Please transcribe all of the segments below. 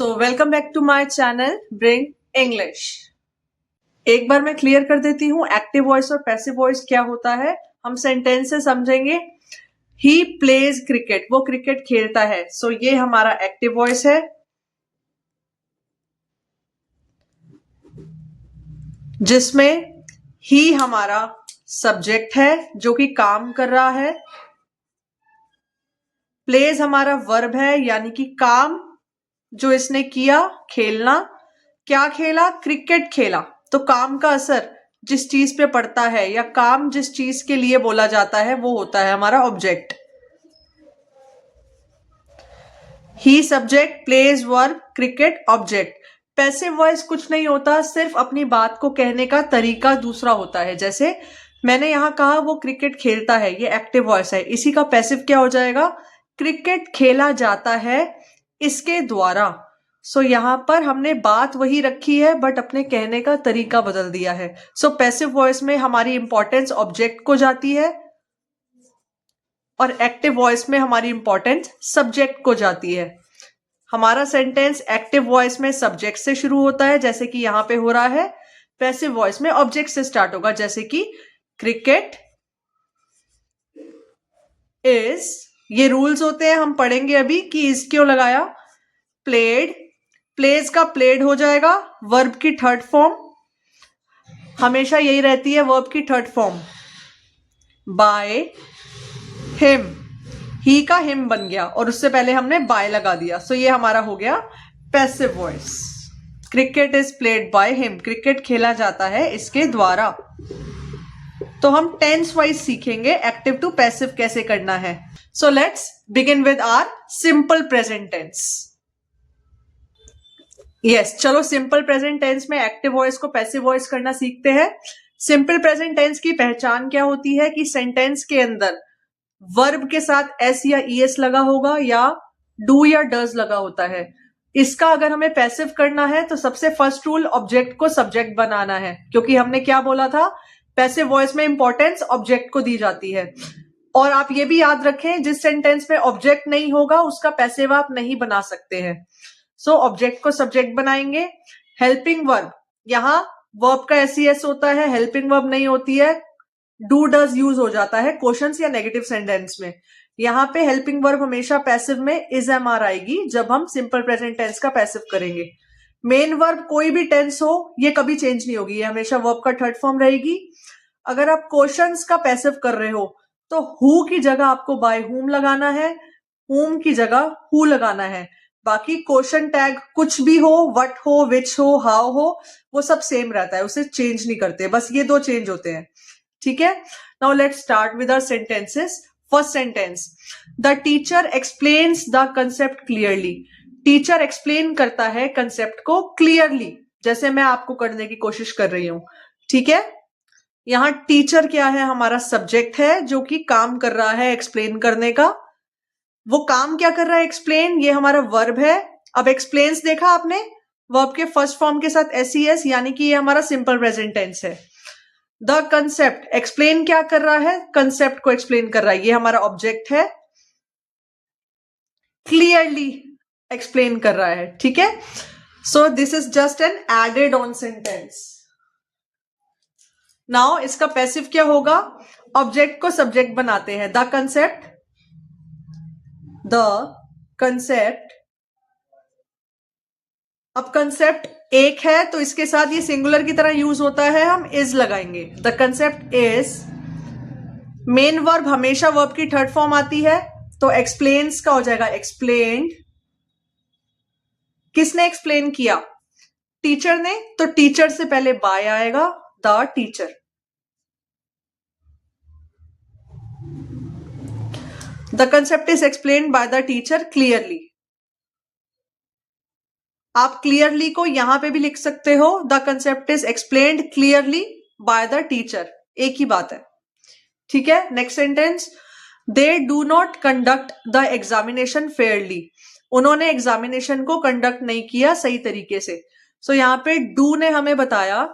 So welcome back to my channel bring English. एक बार मैं क्लियर कर देती हूँ एक्टिव वॉइस और पैसिव वॉइस क्या होता है। हम सेंटेंस से समझेंगे। ही प्लेज क्रिकेट, वो क्रिकेट खेलता है। सो ये हमारा एक्टिव वॉइस है, जिसमें ही हमारा सब्जेक्ट है जो कि काम कर रहा है। प्लेज हमारा वर्ब है, यानी कि काम जो इसने किया, खेलना। क्या खेला? क्रिकेट खेला। तो काम का असर जिस चीज पे पड़ता है या काम जिस चीज के लिए बोला जाता है वो होता है हमारा object. He subject, plays verb, cricket object. Passive voice कुछ नहीं होता, सिर्फ अपनी बात को कहने का तरीका दूसरा होता है। जैसे मैंने यहां कहा वो क्रिकेट खेलता है, ये एक्टिव वॉइस है। इसी का पैसिव क्या हो जाएगा? क्रिकेट खेला जाता है इसके द्वारा। सो यहां पर हमने बात वही रखी है बट अपने कहने का तरीका बदल दिया है। सो पैसिव वॉइस में हमारी इंपॉर्टेंस ऑब्जेक्ट को जाती है और एक्टिव वॉइस में हमारी इंपॉर्टेंस सब्जेक्ट को जाती है। हमारा सेंटेंस एक्टिव वॉइस में सब्जेक्ट से शुरू होता है, जैसे कि यहां पे हो रहा है। पैसिव वॉइस में ऑब्जेक्ट से स्टार्ट होगा, जैसे कि क्रिकेट इज। ये रूल्स होते हैं, हम पढ़ेंगे अभी कि इज क्यों लगाया। प्लेड, प्लेज का प्लेड हो जाएगा। वर्ब की थर्ड फॉर्म हमेशा यही रहती है, वर्ब की थर्ड फॉर्म। बाय हिम, ही का हिम बन गया और उससे पहले हमने बाय लगा दिया। सो ये हमारा हो गया passive voice. Cricket is played by him, cricket खेला जाता है इसके द्वारा। तो हम टेंस वाइज सीखेंगे एक्टिव टू पैसिव कैसे करना है। So let's begin with our simple present tense. Yes, चलो सिंपल प्रेजेंट टेंस में एक्टिव वॉइस को पैसिव वॉइस करना सीखते हैं। सिंपल प्रेजेंट टेंस की पहचान क्या होती है कि सेंटेंस के अंदर वर्ब के साथ एस या ईएस लगा होगा या डू या डज लगा होता है। इसका अगर हमें पैसिव करना है तो सबसे फर्स्ट रूल ऑब्जेक्ट को सब्जेक्ट बनाना है, क्योंकि हमने क्या बोला था, पैसिव वॉइस में इंपॉर्टेंस ऑब्जेक्ट को दी जाती है। और आप ये भी याद रखें, जिस सेंटेंस में ऑब्जेक्ट नहीं होगा उसका पैसिव आप नहीं बना सकते हैं। सो ऑब्जेक्ट को सब्जेक्ट बनाएंगे। हेल्पिंग वर्ब, यहां वर्ब का एसईएस होता है, हेल्पिंग वर्ब नहीं होती है। डू डज यूज हो जाता है क्वेश्चंस या नेगेटिव सेंटेंस में। यहां पे हेल्पिंग वर्ब हमेशा पैसिव में इज एमआर आएगी जब हम सिंपल प्रेजेंट टेंस का पैसिव करेंगे। मेन वर्ब कोई भी टेंस हो ये कभी चेंज नहीं होगी, ये हमेशा वर्ब का थर्ड फॉर्म रहेगी। अगर आप क्वेश्चंस का पैसिव कर रहे हो तो हु की जगह आपको बाय हुम लगाना है, हुम की जगह हु लगाना है। बाकी क्वेश्चन टैग कुछ भी हो, व्हाट हो, विच हो, हाउ हो, वो सब सेम रहता है, उसे चेंज नहीं करते। बस ये दो चेंज होते हैं, ठीक है। Now let's start with our sentences. First sentence, the teacher explains the concept clearly. Teacher explain करता है कंसेप्ट को क्लियरली, जैसे मैं आपको करने की कोशिश कर रही हूं, ठीक है। यहां टीचर क्या है? हमारा सब्जेक्ट है जो कि काम कर रहा है एक्सप्लेन करने का। वो काम क्या कर रहा है? एक्सप्लेन। ये हमारा वर्ब है। अब एक्सप्लेन्स देखा आपने, वर्ब के फर्स्ट फॉर्म के साथ एसईएस, यानी कि ये हमारा सिंपल प्रेजेंट टेंस है। द कंसेप्ट, एक्सप्लेन क्या कर रहा है? कंसेप्ट को एक्सप्लेन कर रहा है, ये हमारा ऑब्जेक्ट है। क्लियरली एक्सप्लेन कर रहा है, ठीक है। So this is just an added on sentence. Now इसका पैसिव क्या होगा? ऑब्जेक्ट को सब्जेक्ट बनाते हैं। The concept, the concept. अब कंसेप्ट एक है तो इसके साथ ये सिंगुलर की तरह यूज होता है, हम इज लगाएंगे। The concept is. Main verb हमेशा वर्ब की थर्ड फॉर्म आती है, तो एक्सप्लेन्स का हो जाएगा एक्सप्लेन्ड। किसने एक्सप्लेन किया? टीचर ने, तो टीचर से पहले बाय आएगा, the teacher. The concept is explained by the teacher clearly. आप क्लियरली को यहां पे भी लिख सकते हो, the concept is explained clearly by the teacher, एक ही बात है, ठीक है। Next sentence, they do not conduct the examination Fairlie. उन्होंने एग्जामिनेशन को कंडक्ट नहीं किया सही तरीके से। सो यहां पे डू ने हमें बताया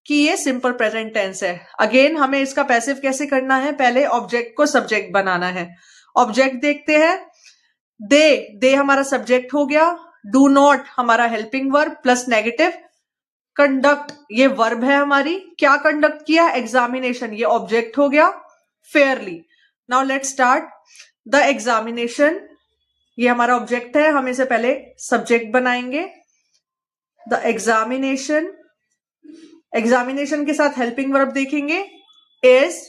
कि ये सिंपल प्रेजेंट टेंस है। अगेन हमें इसका पैसिव कैसे करना है? पहले ऑब्जेक्ट को सब्जेक्ट बनाना है। ऑब्जेक्ट देखते हैं। दे, दे हमारा सब्जेक्ट हो गया। डू नॉट हमारा helping verb plus negative, conduct ये वर्ब है हमारी, क्या कंडक्ट किया, एग्जामिनेशन, ये ऑब्जेक्ट हो गया, Fairlie. Now let's start the examination, ये हमारा ऑब्जेक्ट है, हम इसे पहले सब्जेक्ट बनाएंगे। द एग्जामिनेशन, एग्जामिनेशन के साथ हेल्पिंग वर्ब देखेंगे इज।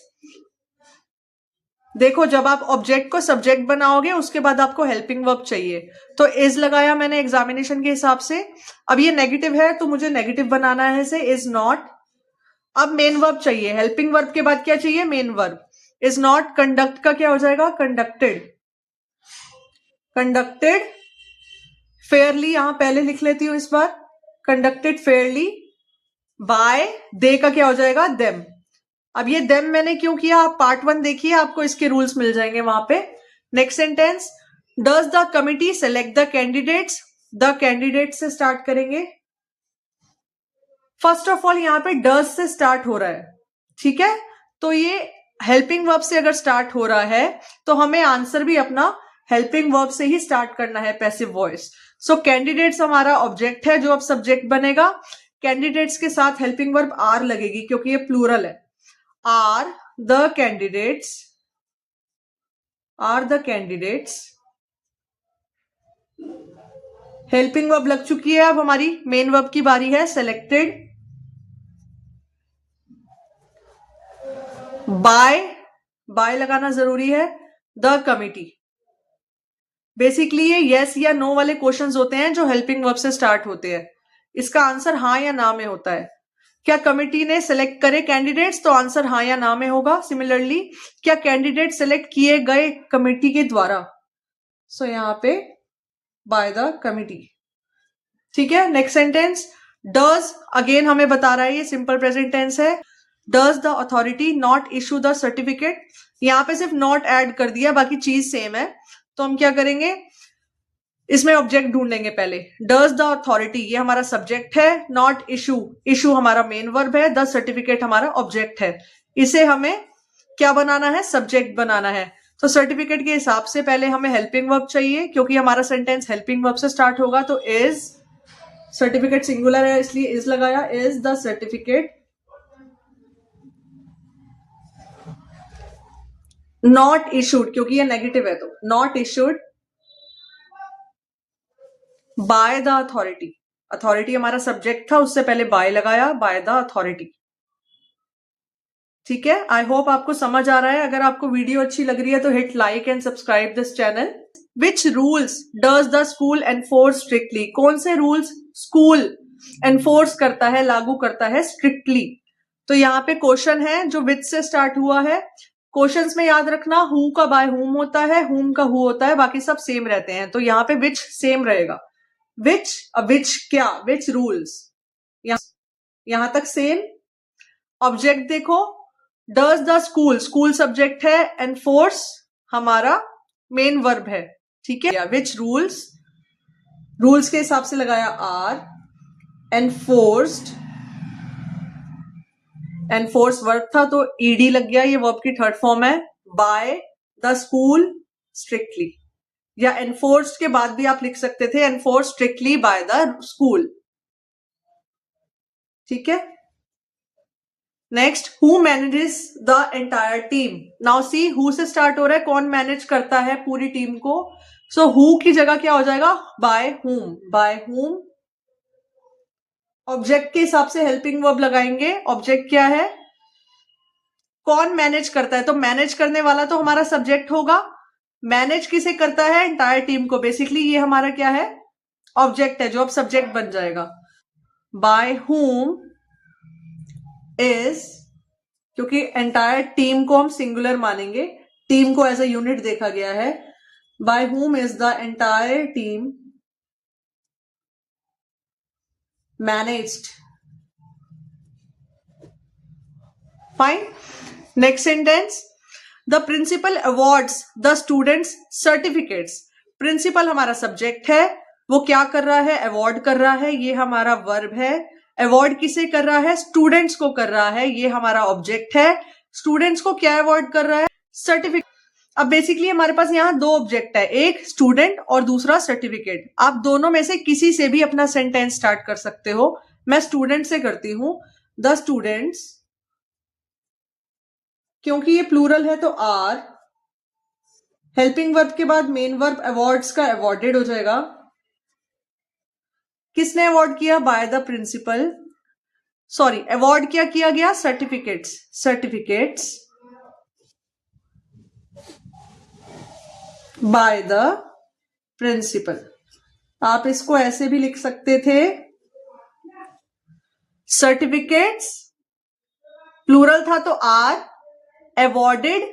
देखो जब आप ऑब्जेक्ट को सब्जेक्ट बनाओगे उसके बाद आपको हेल्पिंग वर्ब चाहिए, तो इज लगाया मैंने एग्जामिनेशन के हिसाब से। अब ये नेगेटिव है तो मुझे नेगेटिव बनाना है इसे, इज नॉट। अब मेन वर्ब चाहिए, हेल्पिंग वर्ब के बाद क्या चाहिए, main verb. Is not conduct का क्या हो जाएगा, कंडक्टेड, कंडक्टेड फेयरली, यहां पहले लिख लेती हूं इस बार, कंडक्टेड फेयरली बाय, दे का क्या हो जाएगा, देम। अब ये देम मैंने क्यों किया, आप पार्ट 1 देखिए, आपको इसके रूल्स मिल जाएंगे वहां पे। Next sentence, does the committee select the candidates, the candidate से स्टार्ट करेंगे। फर्स्ट ऑफ ऑल यहां पे डज से स्टार्ट हो रहा है, ठीक है, तो ये हेल्पिंग वर्ब से अगर स्टार्ट हो रहा है तो हमें आंसर भी अपना हेल्पिंग वर्ब से ही स्टार्ट करना है, पैसिव वॉइस। सो कैंडिडेट्स हमारा ऑब्जेक्ट है जो अब सब्जेक्ट बनेगा, कैंडिडेट्स के साथ हेल्पिंग वर्ब आर लगेगी क्योंकि ये प्लूरल है। Are the candidates, are the candidates, helping verb लग चुकी है, अब हमारी मेन वर्ब की बारी है, सेलेक्टेड बाय, बाय लगाना जरूरी है, द कमिटी। बेसिकली ये यस या नो वाले क्वेश्चंस होते हैं जो हेल्पिंग वर्ब से स्टार्ट होते हैं, इसका आंसर हाँ या ना में होता है। क्या कमिटी ने सेलेक्ट करे कैंडिडेट्स, तो आंसर हाँ या ना में होगा। सिमिलरली क्या कैंडिडेट सेलेक्ट किए गए कमिटी के द्वारा, सो यहां पे बाय द कमिटी, ठीक है। नेक्स्ट सेंटेंस, डज अगेन हमें बता रहा है, ये सिंपल प्रेजेंट टेंस है, does the authority not issue the certificate, यहां पे सिर्फ नॉट ऐड कर दिया, बाकी चीज सेम है। तो हम क्या करेंगे, इसमें ऑब्जेक्ट ढूंढेंगे पहले। डज द अथॉरिटी ये हमारा सब्जेक्ट है, नॉट इशू, इशू हमारा मेन वर्ब है, द सर्टिफिकेट हमारा ऑब्जेक्ट है, इसे हमें क्या बनाना है, सब्जेक्ट बनाना है। तो सर्टिफिकेट के हिसाब से पहले हमें हेल्पिंग वर्ब चाहिए क्योंकि हमारा सेंटेंस हेल्पिंग वर्ब से स्टार्ट होगा, तो इज, सर्टिफिकेट सिंगुलर है इसलिए इज लगाया, is the certificate not issued, क्योंकि ये नेगेटिव है तो not issued by the authority, authority हमारा सब्जेक्ट था, उससे पहले बाय लगाया, बाय द अथॉरिटी, ठीक है। आई होप आपको समझ आ रहा है। अगर आपको वीडियो अच्छी लग रही है तो hit like and subscribe this channel. Which rules does the school enforce strictly, कौन से रूल्स स्कूल एनफोर्स करता है, लागू करता है स्ट्रिक्टली। तो यहाँ पे क्वेश्चन है जो विच से स्टार्ट हुआ है। क्वेश्चंस में याद रखना हु का बाय हुम होता है, हुम का हु होता है, बाकी सब सेम रहते हैं, तो यहाँ पे विच सेम रहेगा। विच, विच क्या, विच रूल्स, यहां तक सेम। ऑब्जेक्ट देखो, does the school, school subject है, एनफोर्स हमारा मेन वर्ब है, ठीक है। विच रूल्स, रूल्स के हिसाब से लगाया आर, एनफोर्स्ड, एनफोर्स वर्ब था तो ईडी लग गया, ये वर्ब की थर्ड फॉर्म है, बाय द स्कूल स्ट्रिक्टली, या एनफोर्स्ड के बाद भी आप लिख सकते थे enforce strictly by the school, ठीक है। Next, who manages the entire team, now see who से स्टार्ट हो रहा है, कौन मैनेज करता है पूरी टीम को, सो हु की जगह क्या हो जाएगा, by whom, by whom. Object के हिसाब से हेल्पिंग वर्ब लगाएंगे, ऑब्जेक्ट क्या है, कौन मैनेज करता है, तो मैनेज करने वाला तो हमारा सब्जेक्ट होगा, मैनेज किसे करता है, एंटायर टीम को, बेसिकली ये हमारा क्या है, ऑब्जेक्ट है जो अब सब्जेक्ट बन जाएगा। बाय हुम इज, क्योंकि एंटायर टीम को हम सिंगुलर मानेंगे, टीम को एज अ यूनिट देखा गया है, by whom is the entire team managed, fine. Next sentence, the principal awards the students certificates, principal हमारा सब्जेक्ट है, वो क्या कर रहा है, अवॉर्ड कर रहा है, ये हमारा वर्ब है। अवॉर्ड किसे कर रहा है, स्टूडेंट्स को कर रहा है, ये हमारा ऑब्जेक्ट है। स्टूडेंट्स को क्या अवॉर्ड कर रहा है, सर्टिफिकेट। अब बेसिकली हमारे पास यहाँ दो ऑब्जेक्ट है, एक स्टूडेंट और दूसरा सर्टिफिकेट। आप दोनों में से किसी से भी अपना सेंटेंस स्टार्ट कर सकते हो। मैं स्टूडेंट से करती हूं, द स्टूडेंट्स, क्योंकि ये प्लूरल है तो आर, हेल्पिंग वर्ब के बाद मेन वर्ब अवार्ड्स का अवॉर्डेड हो जाएगा। किसने अवार्ड किया? By the principal, sorry award क्या किया गया? Certificates, certificates by the principal. आप इसको ऐसे भी लिख सकते थे, सर्टिफिकेट्स प्लूरल था तो आर, अवॉर्डेड,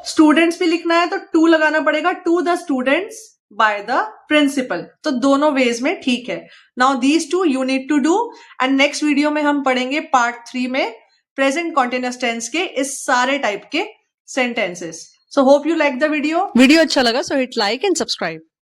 स्टूडेंट्स भी लिखना है तो टू लगाना पड़ेगा, to the students by the principal. तो दोनों वेज में ठीक है। Now these two you need to do, and next video में हम पढ़ेंगे पार्ट 3 में प्रेजेंट कॉन्टिन्यूअस टेंस के इस सारे टाइप के sentences. So hope you like the video अच्छा लगा सो हिट लाइक एंड सब्सक्राइब।